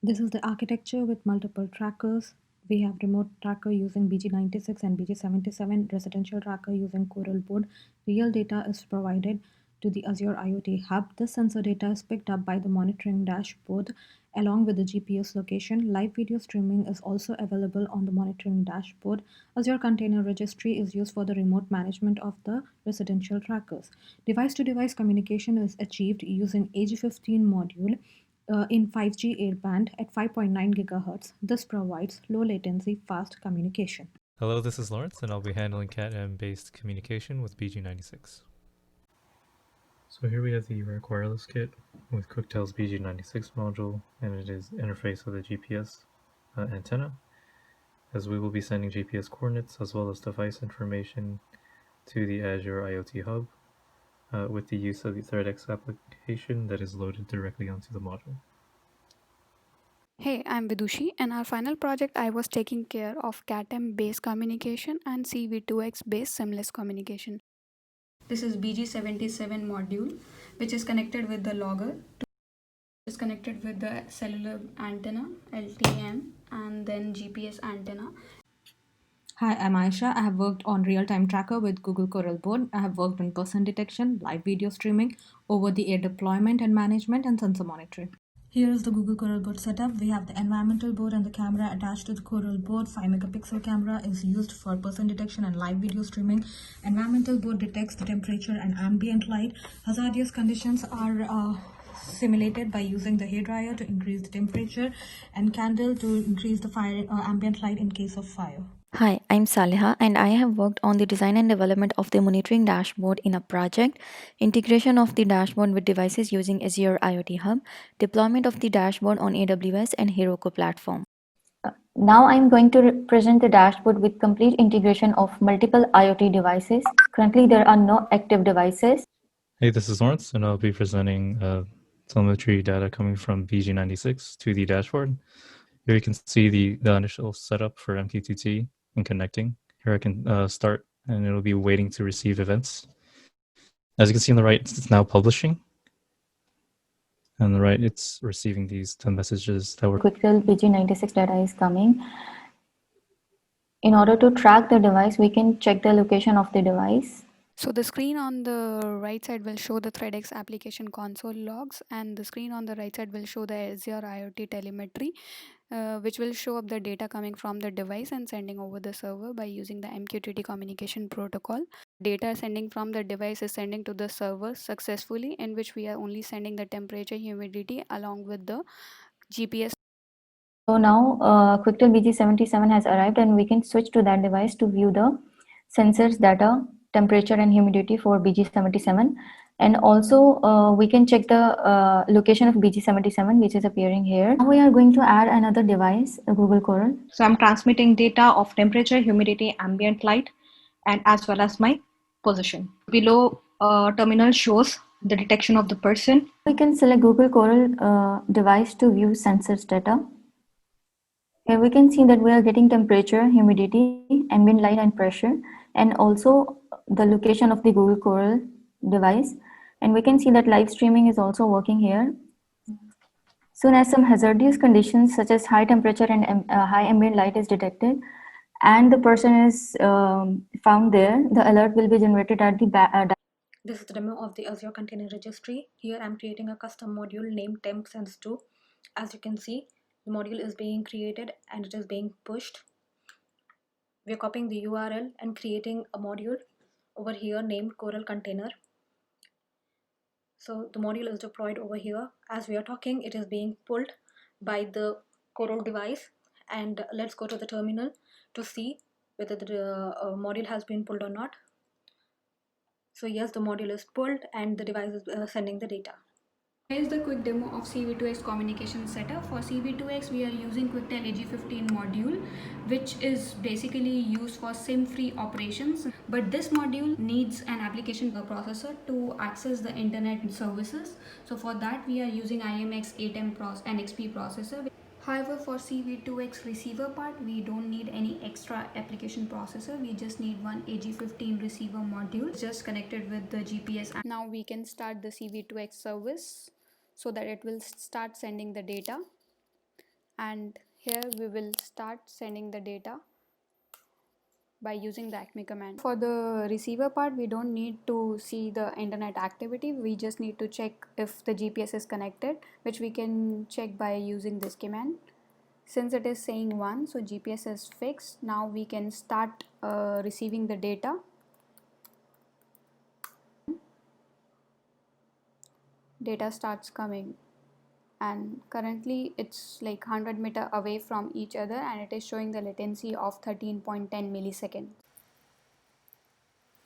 This is the architecture with multiple trackers. We have remote tracker using BG96 and BG77, residential tracker using Coral board. Real data is provided to the Azure IoT Hub. This sensor data is picked up by the monitoring dashboard along with the GPS location. Live video streaming is also available on the monitoring dashboard. Azure Container Registry is used for the remote management of the residential trackers. Device-to-device communication is achieved using AG15 module in 5G airband at 5.9 GHz. This provides low latency, fast communication. Hello, this is Lawrence, and I'll be handling CAT-M-based communication with BG96. So here we have the URAC wireless kit with QuickTel's BG96 module, and it is interfaced with a GPS antenna, as we will be sending GPS coordinates as well as device information to the Azure IoT Hub with the use of the ThreadX application that is loaded directly onto the module. Hey, I'm Vidushi. In our final project, I was taking care of CAT-M based communication and CV2X based seamless communication. This is BG77 module, which is connected with the logger. Is connected with the cellular antenna, LTM, and then GPS antenna. Hi, I'm Aisha. I have worked on real-time tracker with Google Coral Board. I have worked on person detection, live video streaming, over-the-air deployment and management, and sensor monitoring. Here is the Google Coral Board setup. We have the environmental board and the camera attached to the Coral Board. 5 megapixel camera is used for person detection and live video streaming. Environmental board detects the temperature and ambient light. Hazardous conditions are simulated by using the hairdryer to increase the temperature and candle to increase the fire ambient light in case of fire. Hi, I'm Saleha and I have worked on the design and development of the monitoring dashboard in a project, integration of the dashboard with devices using Azure IoT Hub, deployment of the dashboard on AWS and Heroku platform. Now I'm going to present the dashboard with complete integration of multiple IoT devices. Currently, there are no active devices. Hey, this is Lawrence, and I'll be presenting telemetry data coming from BG96 to the dashboard. Here you can see the initial setup for MQTT and connecting. Here I can start, and it'll be waiting to receive events. As you can see on the right, it's now publishing. On the right, it's receiving these 10 messages that were... QuickTel BG96 data is coming. In order to track the device, we can check the location of the device. So the screen on the right side will show the ThreadX application console logs, and the screen on the right side will show the Azure IoT telemetry, which will show up the data coming from the device and sending over the server by using the MQTT communication protocol. Data sending from the device is sending to the server successfully, in which we are only sending the temperature, humidity along with the GPS. So now QuickTel BG77 has arrived, and we can switch to that device to view the sensors data, temperature and humidity for BG77. And also we can check the location of BG77, which is appearing here. Now we are going to add another device, Google Coral. So I'm transmitting data of temperature, humidity, ambient light, and as well as my position. Below terminal shows the detection of the person. We can select Google Coral device to view sensors data. Here we can see that we are getting temperature, humidity, ambient light and pressure, and also the location of the Google Coral device. And we can see that live streaming is also working here. Soon as some hazardous conditions such as high temperature and high ambient light is detected and the person is found there, the alert will be generated at the This is the demo of the Azure Container Registry. Here I'm creating a custom module named temp_sense2. As you can see, the module is being created and it is being pushed. We're copying the URL and creating a module over here named Coral Container. So the module is deployed over here. As we are talking, it is being pulled by the Coral device. And let's go to the terminal to see whether the module has been pulled or not. So yes, the module is pulled and the device is sending the data. Here's the quick demo of CV2X communication setup. For CV2X, we are using QuickTel AG15 module, which is basically used for SIM-free operations. But this module needs an application processor to access the internet services. So for that, we are using IMX 8M NXP processor. However, for CV2X receiver part, we don't need any extra application processor. We just need one AG15 receiver module just connected with the GPS. Now we can start the CV2X service so that it will start sending the data. and here we will start sending the data by using the acme command. For the receiver part, we don't need to see the internet activity, we just need to check if the GPS is connected, which we can check by using this command. Since it is saying 1, so GPS is fixed. Now we can start receiving the data. Data starts coming, and currently it's like 100 meter away from each other, and it is showing the latency of 13.10 milliseconds.